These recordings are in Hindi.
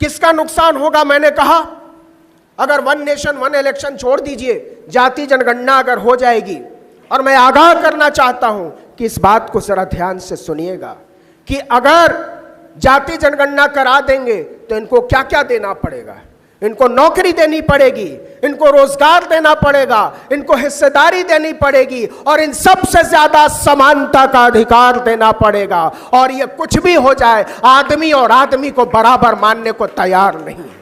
किसका नुकसान होगा? मैंने कहा अगर वन नेशन वन इलेक्शन छोड़ दीजिए, जाति जनगणना अगर हो जाएगी, और मैं आगाह करना चाहता हूं कि इस बात को जरा ध्यान से सुनिएगा कि अगर जाति जनगणना करा देंगे तो इनको क्या क्या देना पड़ेगा? इनको नौकरी देनी पड़ेगी, इनको रोजगार देना पड़ेगा, इनको हिस्सेदारी देनी पड़ेगी, और इन सबसे ज्यादा समानता का अधिकार देना पड़ेगा। और ये कुछ भी हो जाए, आदमी और आदमी को बराबर मानने को तैयार नहीं है।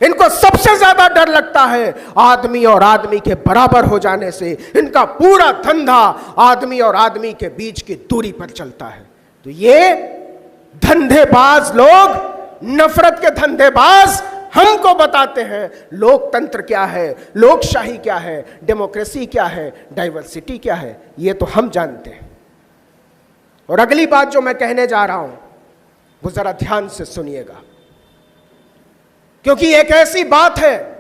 इनको सबसे ज्यादा डर लगता है आदमी और आदमी के बराबर हो जाने से। इनका पूरा धंधा आदमी और आदमी के बीच की दूरी पर चलता है। तो ये धंधेबाज लोग, नफरत के धंधेबाज हमको बताते हैं लोकतंत्र क्या है, लोकशाही क्या है, डेमोक्रेसी क्या है, डाइवर्सिटी क्या है। ये तो हम जानते हैं। और अगली बात जो मैं कहने जा रहा हूं वो जरा ध्यान से सुनिएगा, क्योंकि एक ऐसी बात है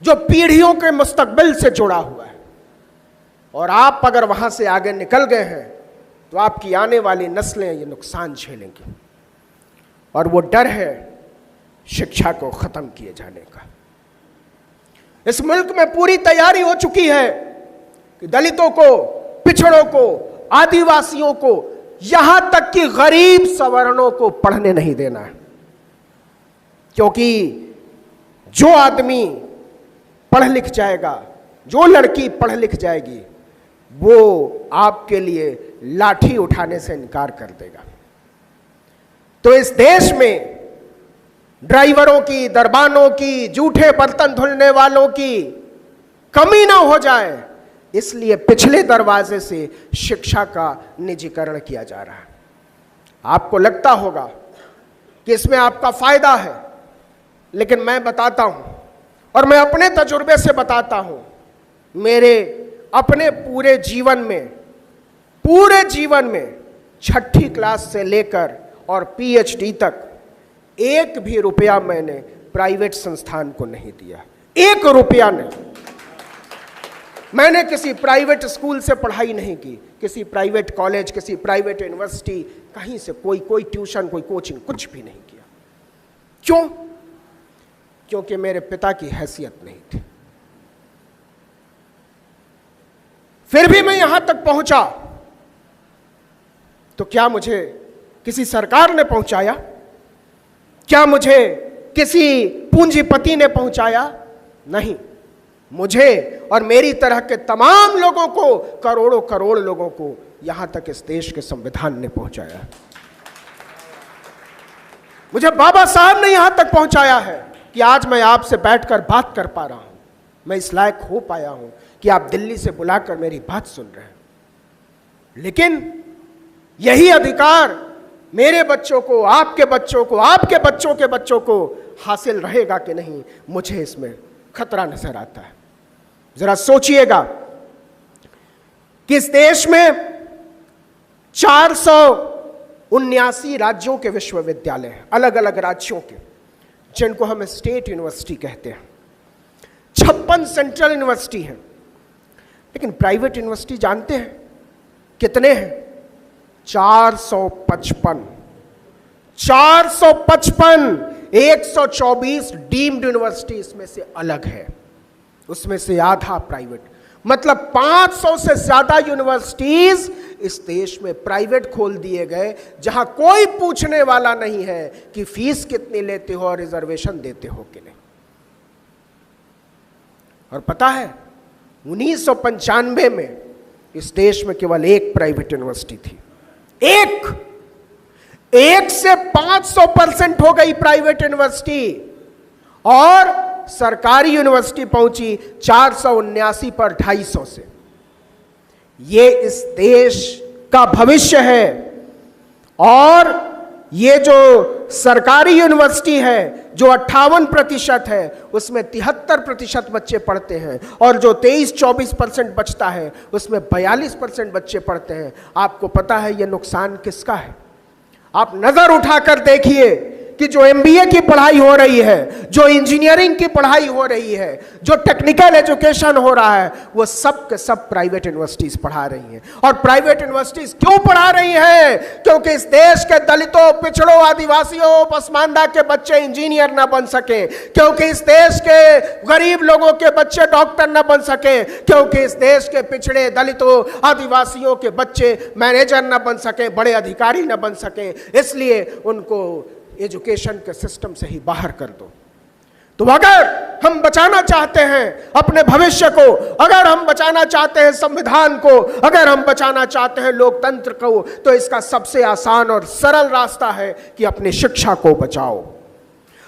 जो पीढ़ियों के मुस्तकबिल से जुड़ा हुआ है, और आप अगर वहां से आगे निकल गए हैं तो आपकी आने वाली नस्लें ये नुकसान झेलेंगी। और वो डर है शिक्षा को खत्म किए जाने का। इस मुल्क में पूरी तैयारी हो चुकी है कि दलितों को, पिछड़ों को, आदिवासियों को, यहां तक कि गरीब सवर्णों को पढ़ने नहीं देना है, क्योंकि जो आदमी पढ़ लिख जाएगा, जो लड़की पढ़ लिख जाएगी, वो आपके लिए लाठी उठाने से इनकार कर देगा। तो इस देश में ड्राइवरों की, दरबानों की, जूठे बर्तन धुलने वालों की कमी ना हो जाए, इसलिए पिछले दरवाजे से शिक्षा का निजीकरण किया जा रहा है। आपको लगता होगा कि इसमें आपका फायदा है, लेकिन मैं बताता हूं, और मैं अपने तजुर्बे से बताता हूं, मेरे अपने पूरे जीवन में 6ठी क्लास से लेकर और पीएचडी तक एक भी रुपया मैंने प्राइवेट संस्थान को नहीं दिया। 1 रुपया नहीं। मैंने किसी प्राइवेट स्कूल से पढ़ाई नहीं की, किसी प्राइवेट कॉलेज, किसी प्राइवेट यूनिवर्सिटी, कहीं से कोई ट्यूशन, कोई कोचिंग, कुछ भी नहीं किया। क्यों? क्योंकि मेरे पिता की हैसियत नहीं थी। फिर भी मैं यहां तक पहुंचा, तो क्या मुझे किसी सरकार ने पहुंचाया? क्या मुझे किसी पूंजीपति ने पहुंचाया? नहीं, मुझे और मेरी तरह के तमाम लोगों को, करोड़ों करोड़ लोगों को यहां तक इस देश के संविधान ने पहुंचाया। मुझे बाबा साहब ने यहां तक पहुंचाया है कि आज मैं आपसे बैठकर बात कर पा रहा हूं। मैं इस लायक हो पाया हूं कि आप दिल्ली से बुलाकर मेरी बात सुन रहे हैं। लेकिन यही अधिकार मेरे बच्चों को, आपके बच्चों को, आपके बच्चों के बच्चों को हासिल रहेगा कि नहीं, मुझे इसमें खतरा नजर आता है। जरा सोचिएगा कि इस देश में 479 राज्यों के विश्वविद्यालय हैं, अलग अलग राज्यों के, जिनको हम स्टेट यूनिवर्सिटी कहते हैं। 56 सेंट्रल यूनिवर्सिटी हैं। लेकिन प्राइवेट यूनिवर्सिटी जानते हैं कितने हैं? 455। 124 डीम्ड यूनिवर्सिटी इसमें से अलग है, उसमें से आधा प्राइवेट। मतलब 500 से ज्यादा यूनिवर्सिटीज इस देश में प्राइवेट खोल दिए गए, जहां कोई पूछने वाला नहीं है कि फीस कितनी लेते हो और रिजर्वेशन देते हो कि नहीं। और पता है 1995 में इस देश में केवल 1 प्राइवेट यूनिवर्सिटी थी। एक से 500% हो गई प्राइवेट यूनिवर्सिटी, और सरकारी यूनिवर्सिटी पहुंची 479 पर 250 से। ये इस देश का भविष्य है। और ये जो सरकारी यूनिवर्सिटी है, जो 58% है, उसमें 73% बच्चे पढ़ते हैं, और जो 23-24% बचता है, उसमें 42% बच्चे पढ़ते हैं। आपको पता है ये नुकसान किसका है? आप नजर उठाकर देखिए कि जो एमबीए की पढ़ाई हो रही है, जो इंजीनियरिंग की पढ़ाई हो रही है, जो टेक्निकल एजुकेशन हो रहा है, वो सब के सब प्राइवेट यूनिवर्सिटीज पढ़ा रही हैं। और प्राइवेट यूनिवर्सिटीज क्यों पढ़ा रही हैं? क्योंकि इस देश के दलितों, पिछड़ों, आदिवासियों, पसमानदा के बच्चे इंजीनियर ना बन सके, क्योंकि इस देश के गरीब लोगों के बच्चे डॉक्टर ना बन सके, क्योंकि इस देश के पिछड़े, दलितों, आदिवासियों के बच्चे मैनेजर ना बन सके, बड़े अधिकारी ना बन सके। इसलिए उनको एजुकेशन के सिस्टम से ही बाहर कर दो। तो अगर हम बचाना चाहते हैं अपने भविष्य को, अगर हम बचाना चाहते हैं संविधान को, अगर हम बचाना चाहते हैं लोकतंत्र को, तो इसका सबसे आसान और सरल रास्ता है कि अपनी शिक्षा को बचाओ,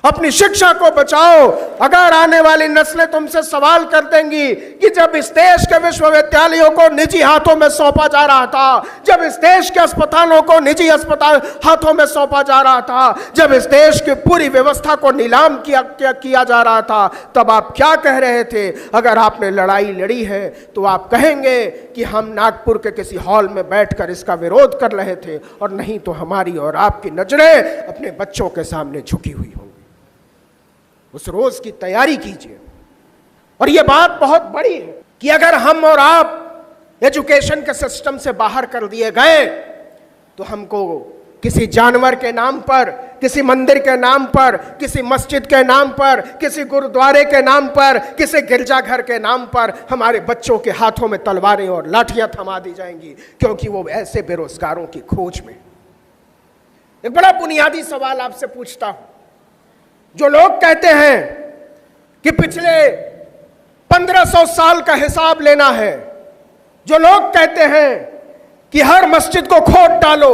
अपनी शिक्षा को बचाओ। अगर आने वाली नस्लें तुमसे सवाल कर देंगी कि जब इस देश के विश्वविद्यालयों को निजी हाथों में सौंपा जा रहा था, जब इस देश के अस्पतालों को निजी अस्पताल हाथों में सौंपा जा रहा था, जब इस देश की पूरी व्यवस्था को नीलाम किया जा रहा था, तब आप क्या कह रहे थे? अगर आपने लड़ाई लड़ी है तो आप कहेंगे कि हम नागपुर के किसी हॉल में बैठकर इसका विरोध कर रहे थे, और नहीं तो हमारी और आपकी नजरें अपने बच्चों के सामने झुकी हुई होंगी। उस रोज की तैयारी कीजिए। और यह बात बहुत बड़ी है कि अगर हम और आप एजुकेशन के सिस्टम से बाहर कर दिए गए तो हमको किसी जानवर के नाम पर, किसी मंदिर के नाम पर, किसी मस्जिद के नाम पर, किसी गुरुद्वारे के नाम पर, किसी गिरजाघर के नाम पर हमारे बच्चों के हाथों में तलवारें और लाठियां थमा दी जाएंगी, क्योंकि वो ऐसे बेरोजगारों की खोज में। एक बड़ा बुनियादी सवाल आपसे पूछता हूं। जो लोग कहते हैं कि पिछले 1500 साल का हिसाब लेना है, जो लोग कहते हैं कि हर मस्जिद को खोद डालो,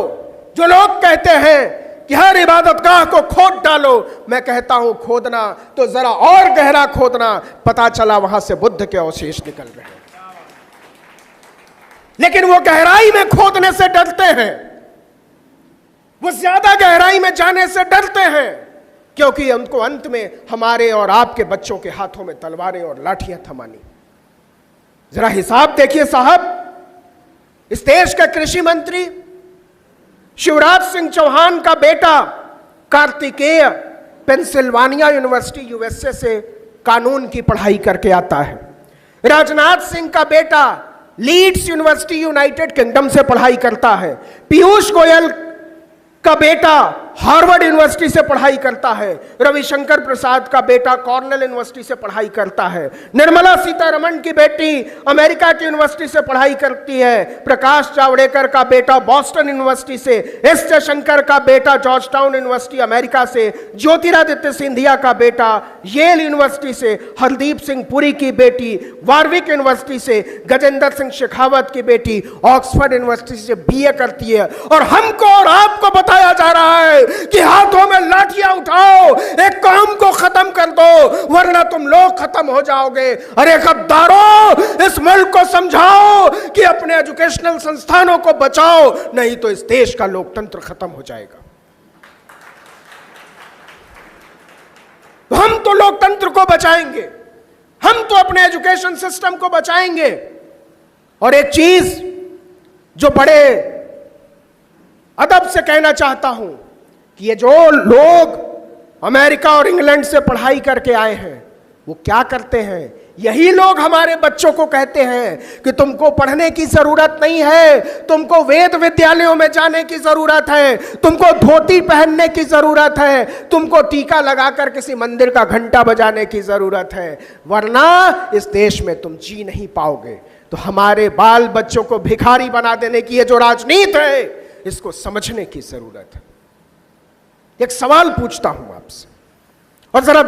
जो लोग कहते हैं कि हर इबादतगाह को खोद डालो, मैं कहता हूं खोदना तो जरा और गहरा खोदना, पता चला वहां से बुद्ध के अवशेष निकल रहे हैं। लेकिन वो गहराई में खोदने से डरते हैं, वो ज्यादा गहराई में जाने से डरते हैं, क्योंकि उनको अंत में हमारे और आपके बच्चों के हाथों में तलवारें और लाठियां थमानी। जरा हिसाब देखिए साहब, इस देश के कृषि मंत्री शिवराज सिंह चौहान का बेटा कार्तिकेय पेंसिल्वानिया यूनिवर्सिटी यूएसए से कानून की पढ़ाई करके आता है। राजनाथ सिंह का बेटा लीड्स यूनिवर्सिटी यूनाइटेड किंगडम से पढ़ाई करता है। पीयूष गोयल का बेटा हार्वर्ड यूनिवर्सिटी से पढ़ाई करता है। रविशंकर प्रसाद का बेटा कॉर्नेल यूनिवर्सिटी से पढ़ाई करता है। निर्मला सीतारमण की बेटी अमेरिका की यूनिवर्सिटी से पढ़ाई करती है। प्रकाश जावड़ेकर का बेटा बॉस्टन यूनिवर्सिटी से, एस जयशंकर का बेटा जॉर्ज टाउन यूनिवर्सिटी अमेरिका से, ज्योतिरादित्य सिंधिया का बेटा येल यूनिवर्सिटी से, हरदीप सिंह पुरी की बेटी वार्विक यूनिवर्सिटी से, गजेंद्र सिंह शेखावत की बेटी ऑक्सफोर्ड यूनिवर्सिटी से बीए करती है। और हमको और आपको बताया जा रहा है कि हाथों में लाठियां उठाओ, एक कौम को खत्म कर दो, वरना तुम लोग खत्म हो जाओगे। अरे गद्दारों, इस मुल्क को समझाओ कि अपने एजुकेशनल संस्थानों को बचाओ, नहीं तो इस देश का लोकतंत्र खत्म हो जाएगा। तो हम तो लोकतंत्र को बचाएंगे, हम तो अपने एजुकेशन सिस्टम को बचाएंगे। और एक चीज जो बड़े अदब से कहना चाहता हूं कि ये जो लोग अमेरिका और इंग्लैंड से पढ़ाई करके आए हैं, वो क्या करते हैं? यही लोग हमारे बच्चों को कहते हैं कि तुमको पढ़ने की जरूरत नहीं है, तुमको वेद विद्यालयों में जाने की जरूरत है, तुमको धोती पहनने की जरूरत है, तुमको टीका लगाकर किसी मंदिर का घंटा बजाने की जरूरत है, वरना इस देश में तुम जी नहीं पाओगे। तो हमारे बाल बच्चों को भिखारी बना देने की ये जो राजनीति है, इसको समझने की जरूरत है। एक सवाल पूछता हूं आपसे, और जरा